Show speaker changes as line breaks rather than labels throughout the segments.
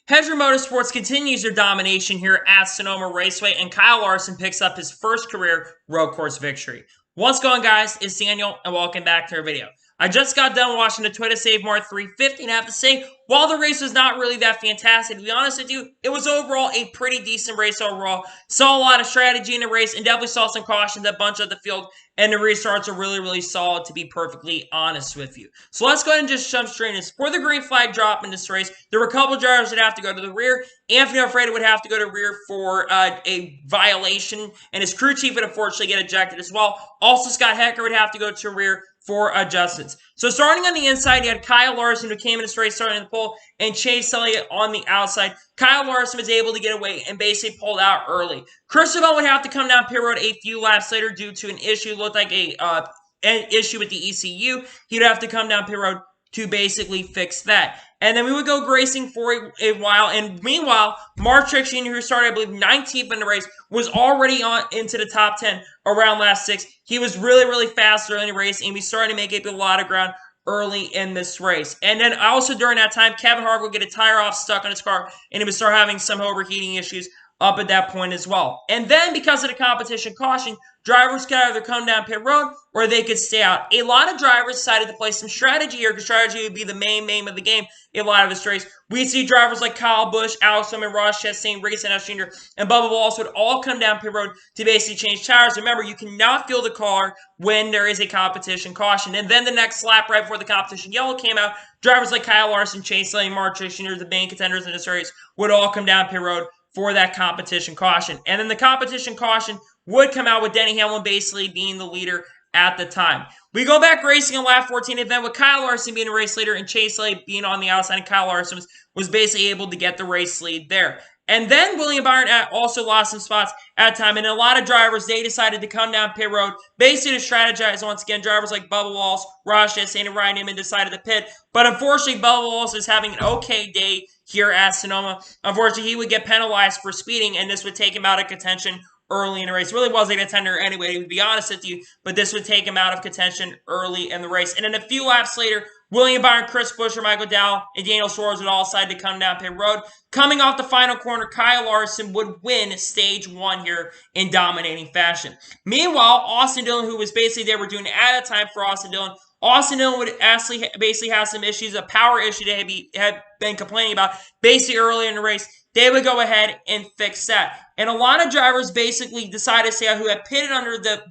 Hedger Motorsports continues their domination here at Sonoma Raceway, and Kyle Larson picks up his first career road course victory. What's going on, guys? It's Daniel, and welcome back to our video. I just got done watching the Toyota Save Mart 350, and I have to say, while the race was not really that fantastic, to be honest with you, it was overall a pretty decent race overall. Saw a lot of strategy in the race, and definitely saw some cautions that bunch up the field, and the restarts are really solid, to be perfectly honest with you. So let's go ahead and just jump straight in. For the green flag drop in this race, there were a couple drivers that have to go to the rear. Anthony Alfredo would have to go to rear for a violation, and his crew chief would unfortunately get ejected as well. Also, Scott Hecker would have to go to rear for adjustments. So starting on the inside, you had Kyle Larson, who came in this race starting in the pole, and Chase Elliott on the outside. Kyle Larson was able to get away and basically pulled out early. Christopher would have to come down pit road a few laps later due to an issue, looked like an issue with the ECU. He'd have to come down pit road to basically fix that. And then we would go racing for a while. And meanwhile, Mark Trixie, who started, I believe, 19th in the race, was already on into the top 10 around last 6. He was really fast early in the race, and we started to make up a lot of ground early in this race. And then also during that time, Kevin Harvick would get a tire off stuck on his car, and he would start having some overheating issues up at that point as well. And then because of the competition caution, drivers could either come down pit road or they could stay out. A lot of drivers decided to play some strategy here because strategy would be the main of the game in a lot of this race. We see drivers like Kyle Busch, Alex Bowman, Ross Chastain, Ricky Stenhouse Jr., and Bubba Wallace would all come down pit road to basically change tires. Remember, you cannot fuel the car when there is a competition caution. And then the next lap, right before the competition yellow came out, drivers like Kyle Larson, Chase Elliott, Mark Trixie Jr., the main contenders in this race, would all come down pit road for that competition caution. And then the competition caution would come out with Denny Hamlin basically being the leader at the time. We go back racing in lap 14 event with Kyle Larson being a race leader and Chase Elliott being on the outside, and Kyle Larson was basically able to get the race lead there. And then William Byron also lost some spots at the time, and a lot of drivers, they decided to come down pit road, basically to strategize once again. Drivers like Bubba Wallace, Ross Chastain, and Ryan Newman decided to pit, but unfortunately, Bubba Wallace is having an okay day here at Sonoma. Unfortunately, he would get penalized for speeding, and this would take him out of contention early in the race. It really wasn't a contender anyway, to be honest with you, but this would take him out of contention early in the race. And then a few laps later, William Byron, Chris Buescher, Michael Dowell, and Daniel Suarez would all decide to come down pit road. Coming off the final corner, Kyle Larson would win stage 1 here in dominating fashion. Meanwhile, Austin Dillon, who was basically they were doing at a time for Austin Dillon, would actually basically have some issues, a power issue that he had been complaining about basically early in the race. They would go ahead and fix that. And a lot of drivers basically decided to stay out who had pitted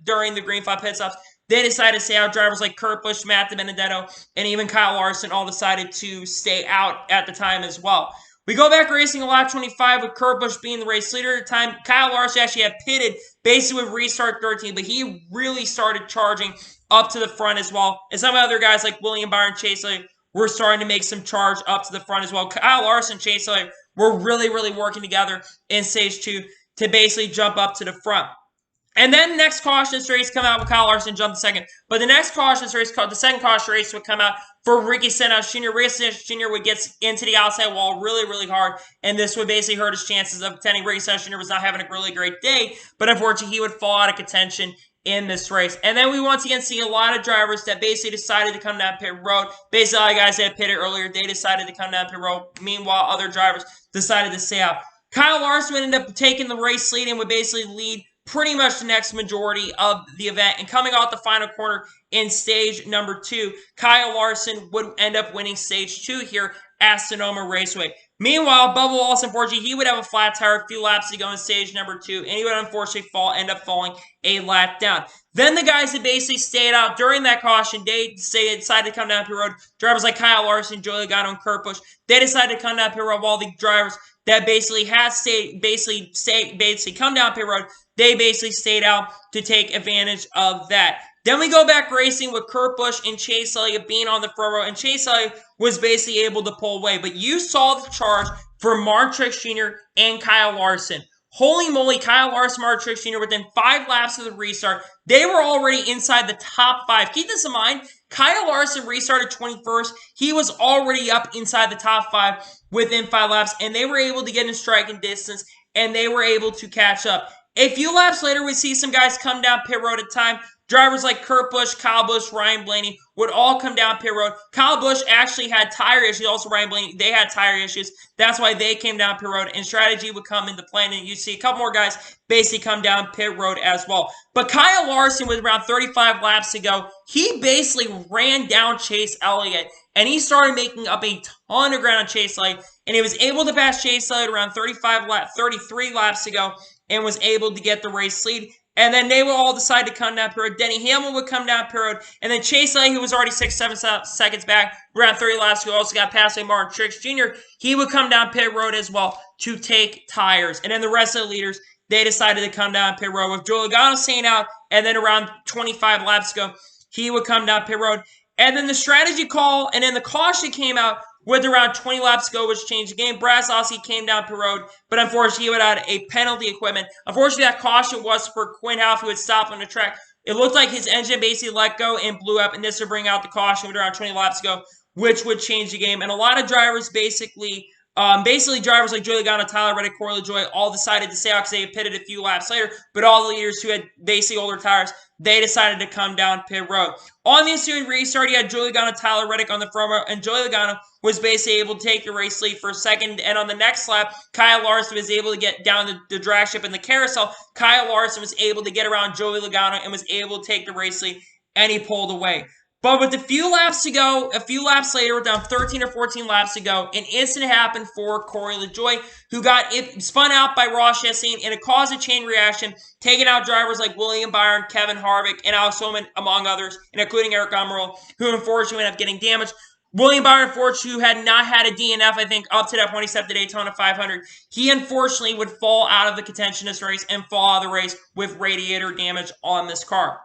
during the green flag pit stops. They decided to stay out. Drivers like Kurt Busch, Matt DiBenedetto, and even Kyle Larson all decided to stay out at the time as well. We go back racing in lap 25 with Kurt Busch being the race leader at the time. Kyle Larson actually had pitted basically with restart 13, but he really started charging up to the front as well. And some other guys like William Byron, Chase Elliott were starting to make some charge up to the front as well. Kyle Larson, Chase Elliott were really working together in stage 2 to basically jump up to the front. And then the next cautious race come out with Kyle Larson jump to second. But the next cautious race, the second cautious race would come out for Ricky Stenhouse Jr. Ricky Stenhouse Jr. would get into the outside wall really hard, and this would basically hurt his chances of contending. Ricky Stenhouse Jr. was not having a really great day, but unfortunately he would fall out of contention in this race. And then we once again see a lot of drivers that basically decided to come down pit road. Basically, all the guys that had pitted earlier, they decided to come down pit road. Meanwhile, other drivers decided to stay out. Kyle Larson would end up taking the race lead and would basically lead pretty much the next majority of the event. And coming off the final corner in stage number 2, Kyle Larson would end up winning stage 2 here at Sonoma Raceway. Meanwhile, Bubba Wallace, unfortunately, he would have a flat tire a few laps to go in stage number 2, and he would unfortunately end up falling a lap down. Then the guys that basically stayed out during that caution, they decided to come down pit road. Drivers like Kyle Larson, Joey Logano, and Kurt Busch, they decided to come down pit road, while the drivers that basically had basically come down pit road, they basically stayed out to take advantage of that. Then we go back racing with Kurt Busch and Chase Elliott being on the front row, and Chase Elliott was basically able to pull away. But you saw the charge for Mark Trixie Jr. and Kyle Larson. Holy moly, Kyle Larson, Mark Trixie Jr., within 5 laps of the restart, they were already inside the top 5. Keep this in mind, Kyle Larson restarted 21st. He was already up inside the top 5 within 5 laps, and they were able to get in striking distance, and they were able to catch up. A few laps later, we see some guys come down pit road at time. drivers like Kurt Busch, Kyle Busch, Ryan Blaney would all come down pit road. Kyle Busch actually had tire issues. Also, Ryan Blaney, they had tire issues. That's why they came down pit road, and strategy would come into play. And you see a couple more guys basically come down pit road as well. But Kyle Larson, with around 35 laps to go, he basically ran down Chase Elliott, and he started making up a ton of ground on Chase Elliott, and he was able to pass Chase Elliott around 33 laps to go, and was able to get the race lead. And then they would all decide to come down pit road. Denny Hamlin would come down pit road. And then Chase Elliott, who was already 6-7 seconds back, around 30 laps ago, also got passed by Martin Truex Jr. He would come down pit road as well to take tires. And then the rest of the leaders, they decided to come down pit road with Joey Logano staying out. And then around 25 laps ago, he would come down pit road. And then the strategy call and then the caution came out with around 20 laps ago, which changed the game. Brad Keselowski came down pit road, but unfortunately, he would have a penalty equipment. Unfortunately, that caution was for Quinn Houff, who had stopped on the track. It looked like his engine basically let go and blew up, and this would bring out the caution with around 20 laps ago, which would change the game. And a lot of drivers basically drivers like Joey Logano, Tyler Reddick, Corey LaJoie all decided to stay out because they had pitted a few laps later, but all the leaders who had basically older tires, they decided to come down pit road. On the ensuing restart, you had Joey Logano, Tyler Reddick on the front row, and Joey Logano was basically able to take the race lead for a second. And on the next lap, Kyle Larson was able to get down the drag strip in the carousel. Kyle Larson was able to get around Joey Logano and was able to take the race lead, and he pulled away. But with a few laps to go, a few laps later, we're down 13 or 14 laps to go, an incident happened for Corey LaJoie, who got spun out by Ross Chastain, and it caused a chain reaction, taking out drivers like William Byron, Kevin Harvick, and Alex Bowman, among others, and including Eric Almirola, who unfortunately ended up getting damaged. William Byron, unfortunately, who had not had a DNF, I think, up to that point, except the Daytona 500, he unfortunately would fall out of the contention this race and fall out of the race with radiator damage on this car.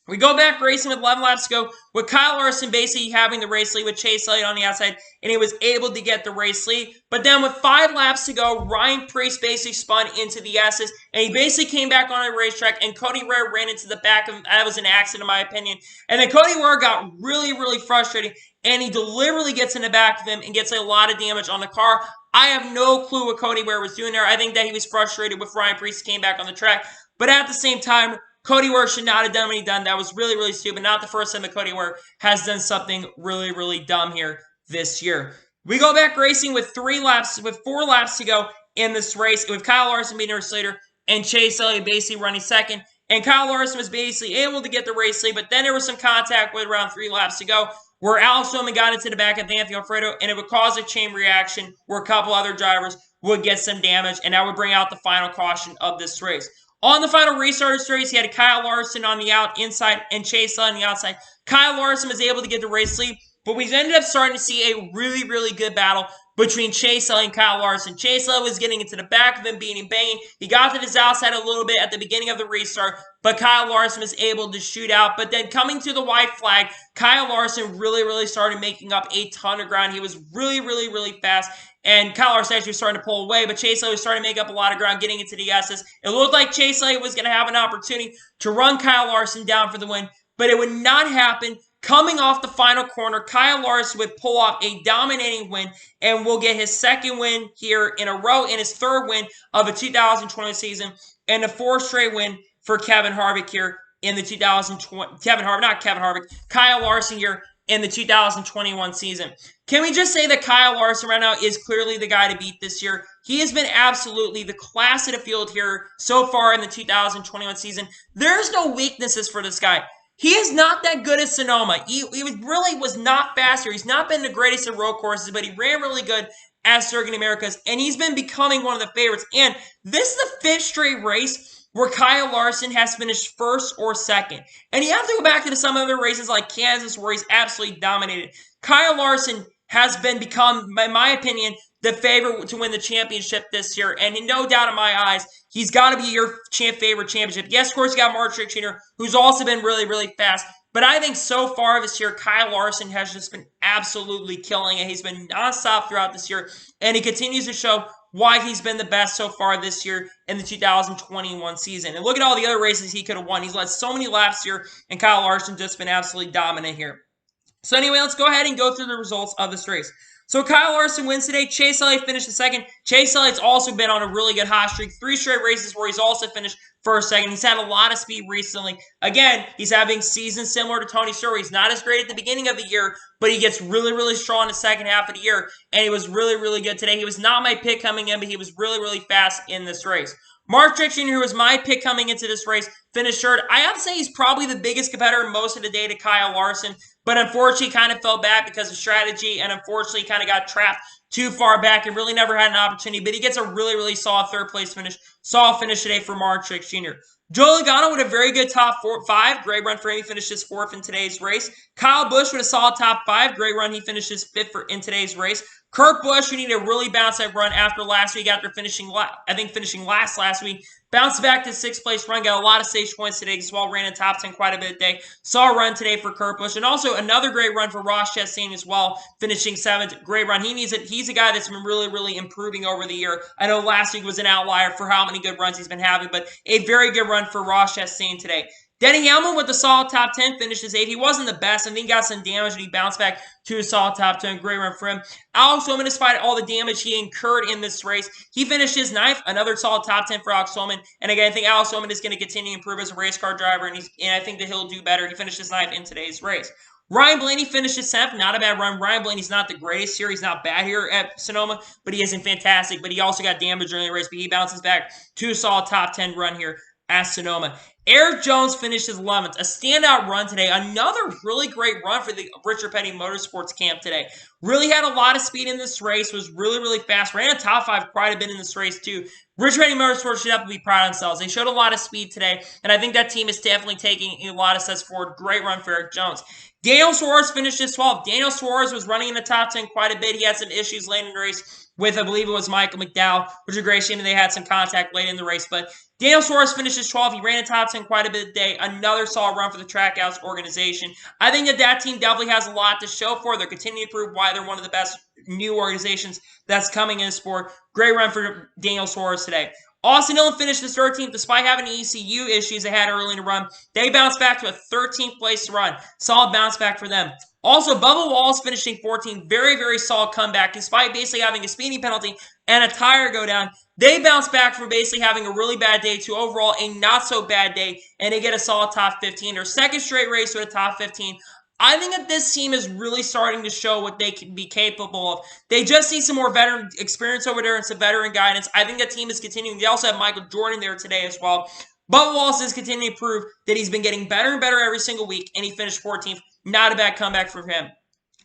We go back racing with 11 laps to go, with Kyle Larson basically having the race lead with Chase Elliott on the outside, and he was able to get the race lead. But then with 5 laps to go, Ryan Preece basically spun into the S's, and he basically came back on the racetrack, and Cody Ware ran into the back of him. That was an accident, in my opinion. And then Cody Ware got really, really frustrated, and he deliberately gets in the back of him and gets a lot of damage on the car. I have no clue what Cody Ware was doing there. I think that he was frustrated with Ryan Preece came back on the track. But at the same time, Cody Ware should not have done what he done. That was really, really stupid. Not the first time that Cody Ware has done something really, really dumb here this year. We go back racing with 4 laps to go in this race, with Kyle Larson being a race leader and Chase Elliott basically running second. And Kyle Larson was basically able to get the race lead, but then there was some contact with around 3 laps to go, where Alex Bowman got into the back of Anthony Alfredo, and it would cause a chain reaction where a couple other drivers would get some damage, and that would bring out the final caution of this race. On the final restart of this race, he had Kyle Larson on the inside and Chase Elliott on the outside. Kyle Larson was able to get the race lead, but we ended up starting to see a really, really good battle between Chase Elliott and Kyle Larson. Chase Elliott was getting into the back of him, beating and banging. He got to his outside a little bit at the beginning of the restart, but Kyle Larson was able to shoot out. But then coming to the white flag, Kyle Larson really, really started making up a ton of ground. He was really, really, really fast. And Kyle Larson actually was starting to pull away, but Chase Elliott was starting to make up a lot of ground, getting into the S's. It looked like Chase Elliott was going to have an opportunity to run Kyle Larson down for the win, but it would not happen. Coming off the final corner, Kyle Larson would pull off a dominating win and will get his 2nd win here in a row and his 3rd win of the 2020 season, and a 4th straight win for Kevin Harvick here in the 2020. Kyle Larson here in the 2021 season. Can we just say that Kyle Larson right now is clearly the guy to beat this year? He has been absolutely the class of the field here so far in the 2021 season. There's no weaknesses for this guy. He is not that good at Sonoma. He really was not faster. He's not been the greatest at road courses, but he ran really good at Circuit Americas, and he's been becoming one of the favorites. And this is the 5th straight race where Kyle Larson has finished 1st or 2nd. And you have to go back to some other races like Kansas where he's absolutely dominated. Kyle Larson has become, in my opinion, the favorite to win the championship this year. And no doubt in my eyes, he's got to be your favorite championship. Yes, of course, you got Martin Truex Jr., who's also been really, really fast. But I think so far this year, Kyle Larson has just been absolutely killing it. He's been nonstop throughout this year, and he continues to show why he's been the best so far this year in the 2021 season. And look at all the other races he could have won. He's led so many laps here, and Kyle Larson just been absolutely dominant here. So anyway, let's go ahead and go through the results of this race. So Kyle Larson wins today. Chase Elliott finished 2nd. Chase Elliott's also been on a really good hot streak. 3 straight races where he's also finished first, second. He's had a lot of speed recently. Again, he's having seasons similar to Tony Stewart. He's not as great at the beginning of the year, but he gets really, really strong in the second half of the year, and he was really, really good today. He was not my pick coming in, but he was really, really fast in this race. Mark Trick Jr., who was my pick coming into this race, finished third. I have to say he's probably the biggest competitor most of the day to Kyle Larson, but unfortunately kind of fell back because of strategy, and unfortunately kind of got trapped too far back and really never had an opportunity, but he gets a really, really solid third-place finish. Solid finish today for Mark Trick Jr. Joe Logano with a very good top 5. Great run for him. He finishes 4th in today's race. Kyle Busch with a solid top 5. Great run. He finishes 5th in today's race. Kurt Busch, who needed a really bounce that run after last week, after finishing last week, bounced back to 6th place run, got a lot of stage points today as well, ran in top 10 quite a bit today. Saw a run today for Kurt Busch, and also another great run for Ross Chastain as well, finishing 7th. Great run. He needs it. He's a guy that's been really, really improving over the year. I know last week was an outlier for how many good runs he's been having, but a very good run for Ross Chastain today. Denny Hamlin with the solid top 10 finishes 8th. He wasn't the best. I think he got some damage, and he bounced back to a solid top 10. Great run for him. Alex Bowman, despite all the damage he incurred in this race, he finished his 9th. Another solid top 10 for Alex Bowman. And again, I think Alex Bowman is going to continue to improve as a race car driver, and I think that he'll do better. He finished his 9th in today's race. Ryan Blaney finished his 7th. Not a bad run. Ryan Blaney's not the greatest here. He's not bad here at Sonoma, but he isn't fantastic. But he also got damage during the race, but he bounces back to a solid top 10 run here at Sonoma. Eric Jones finished his 11th. A standout run today. Another really great run for the Richard Petty Motorsports camp today. Really had a lot of speed in this race. Was really, really fast. Ran a top 5 quite a bit in this race too. Richard Petty Motorsports should have to be proud of themselves. They showed a lot of speed today, and I think that team is definitely taking a lot of steps forward. Great run for Eric Jones. Daniel Suarez finished his 12th. Daniel Suarez was running in the top 10 quite a bit. He had some issues late in the race with, I believe it was Michael McDowell, which is a great shame, and they had some contact late in the race. But Daniel Suarez finishes 12th. He ran in top 10 quite a bit today. Another solid run for the Trackhouse organization. I think that team definitely has a lot to show for. They're continuing to prove why they're one of the best new organizations that's coming in the sport. Great run for Daniel Suarez today. Austin Dillon finished his 13th despite having ECU issues they had early in the run. They bounced back to a 13th place run. Solid bounce back for them. Also, Bubba Wallace finishing 14th. Very, very solid comeback. Despite basically having a speeding penalty and a tire go down, they bounced back from basically having a really bad day to overall a not-so-bad day, and they get a solid top 15. Their second straight race with a top 15. I think that this team is really starting to show what they can be capable of. They just need some more veteran experience over there and some veteran guidance. I think that team is continuing. They also have Michael Jordan there today as well. Bubba Wallace is continuing to prove that he's been getting better and better every single week, and he finished 14th. Not a bad comeback from him.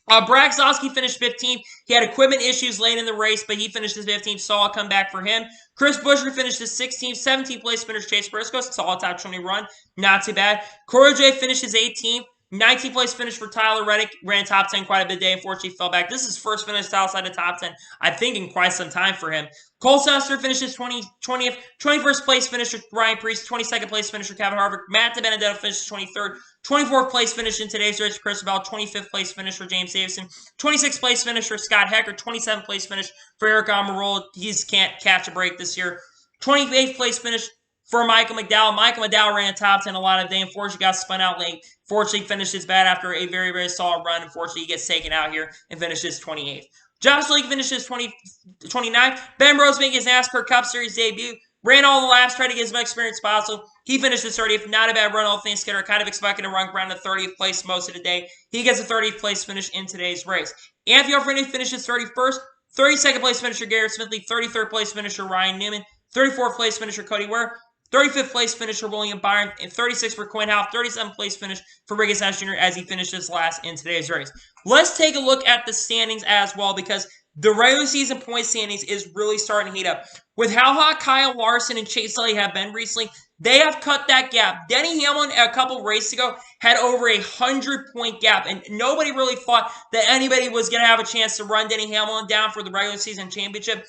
Brad Keselowski finished 15th. He had equipment issues late in the race, but he finished his 15th. Solid comeback for him. Chris Buescher finished his 16th. 17th place finished Chase Briscoe. Solid top 20 run. Not too bad. Corey J finished his 18th. 19th place finish for Tyler Reddick. Ran top 10 quite a bit today. Unfortunately, fell back. This is his first finish outside the top 10, I think, in quite some time for him. Cole Custer finishes 20th. 21st place finish for Ryan Preece. 22nd place finish for Kevin Harvick. Matt DiBenedetto finishes 23rd. 24th place finish in today's race for Chris Bell. 25th place finish for James Davison. 26th place finish for Scott Hecker. 27th place finish for Eric Almirola. He can't catch a break this year. 28th place finish for Michael McDowell. Michael McDowell ran top 10 a lot of the day. Unfortunately, got spun out late. Fortunately, finishes bad after a very, very solid run. Unfortunately, he gets taken out here and finishes 28th. Josh Leake finishes 29th. Ben Rose making his NASCAR Cup Series debut. Ran all the laps, tried to get as much experience as possible. He finishes 30th. Not a bad run, all things considered. Kind of expecting to run around the 30th place most of the day. He gets a 30th place finish in today's race. Anthony Alfredo finishes 31st. 32nd place finisher Garrett Smithley. 33rd place finisher Ryan Newman. 34th place finisher Cody Ware. 35th place finisher William Byron, and 36th for Quinn Houff, 37th place finish for Ricky Stenhouse Jr. as he finishes last in today's race. Let's take a look at the standings as well, because the regular season point standings is really starting to heat up. With how hot Kyle Larson and Chase Elliott have been recently, they have cut that gap. Denny Hamlin, a couple races ago, had over a 100-point gap, and nobody really thought that anybody was going to have a chance to run Denny Hamlin down for the regular season championship.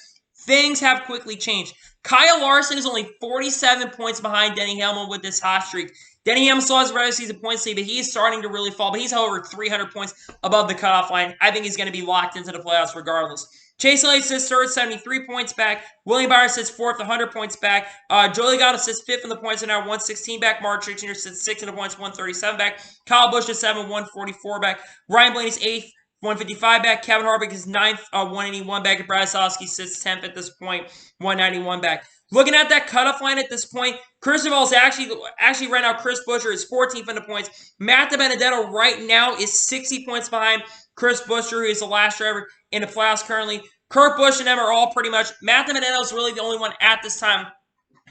Things have quickly changed. Kyle Larson is only 47 points behind Denny Hamlin with this hot streak. Denny Hamlin still has a regular season points lead, but he's starting to really fall. But he's over 300 points above the cutoff line. I think he's going to be locked into the playoffs regardless. Chase Elliott sits third, 73 points back. William Byron sits fourth, 100 points back. Joey Logano sits fifth in the points, and now 116 back. Mark Trick Jr. sits sixth in the points, 137 back. Kyle Busch is 7, 144 back. Ryan Blaney's 8th. 155 back. Kevin Harvick is 9th, 181 back. And Brad Keselowski sits 10th at this point, 191 back. Looking at that cutoff line at this point, Cristobal's actually right now, Chris Buescher is 14th in the points. Matt DiBenedetto right now is 60 points behind Chris Buescher, who is the last driver in the playoffs currently. Kurt Busch and them are all pretty much. Matt DiBenedetto is really the only one at this time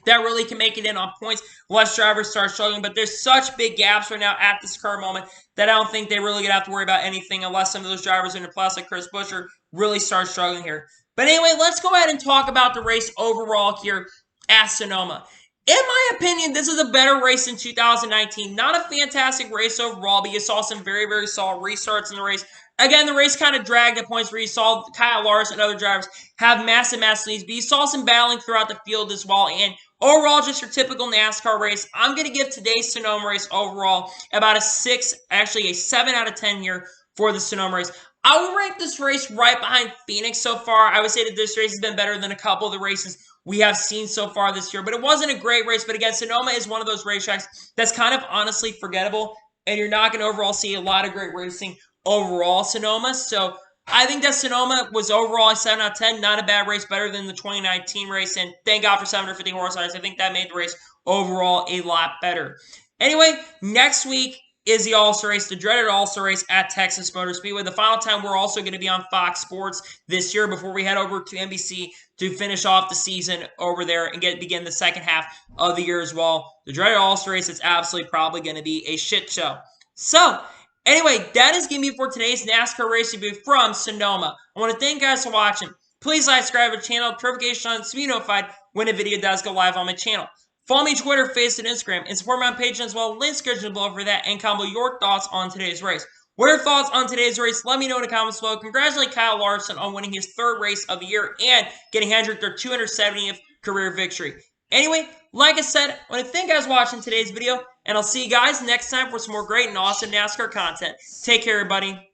that really can make it in on points. Less drivers start struggling, but there's such big gaps right now at this current moment that I don't think they really gonna have to worry about anything unless some of those drivers in the playoffs like Chris Buescher really start struggling here. But anyway, let's go ahead and talk about the race overall here at Sonoma. In my opinion, this is a better race in 2019. Not a fantastic race overall, but you saw some very, very solid restarts in the race. Again, the race kind of dragged at points where you saw Kyle Larson and other drivers have massive leads, but you saw some battling throughout the field as well. And overall, just your typical NASCAR race. I'm going to give today's Sonoma race overall about a 6, actually a 7 out of 10 here for the Sonoma race. I would rank this race right behind Phoenix so far. I would say that this race has been better than a couple of the races we have seen so far this year. But it wasn't a great race. But again, Sonoma is one of those racetracks that's kind of honestly forgettable. And you're not going to overall see a lot of great racing overall Sonoma. So I think that Sonoma was overall a 7 out of 10. Not a bad race, better than the 2019 race. And thank God for 750 horsepower. I think that made the race overall a lot better. Anyway, next week is the All-Star race, the dreaded All-Star race at Texas Motor Speedway. The final time we're also going to be on Fox Sports this year before we head over to NBC to finish off the season over there and begin the second half of the year as well. The dreaded All-Star race is absolutely probably going to be a shit show. So, anyway, that is going to be for today's NASCAR race review from Sonoma. I want to thank you guys for watching. Please like, subscribe to the channel, notification on so you be notified when a video does go live on my channel. Follow me on Twitter, Facebook, and Instagram, and support me on Patreon as well. Links description below for that, and comment your thoughts on today's race. What are your thoughts on today's race? Let me know in the comments below. Congratulate Kyle Larson on winning his 3rd race of the year and getting Hendrick their 270th career victory. Anyway, like I said, I want to thank you guys for watching today's video, and I'll see you guys next time for some more great and awesome NASCAR content. Take care, everybody.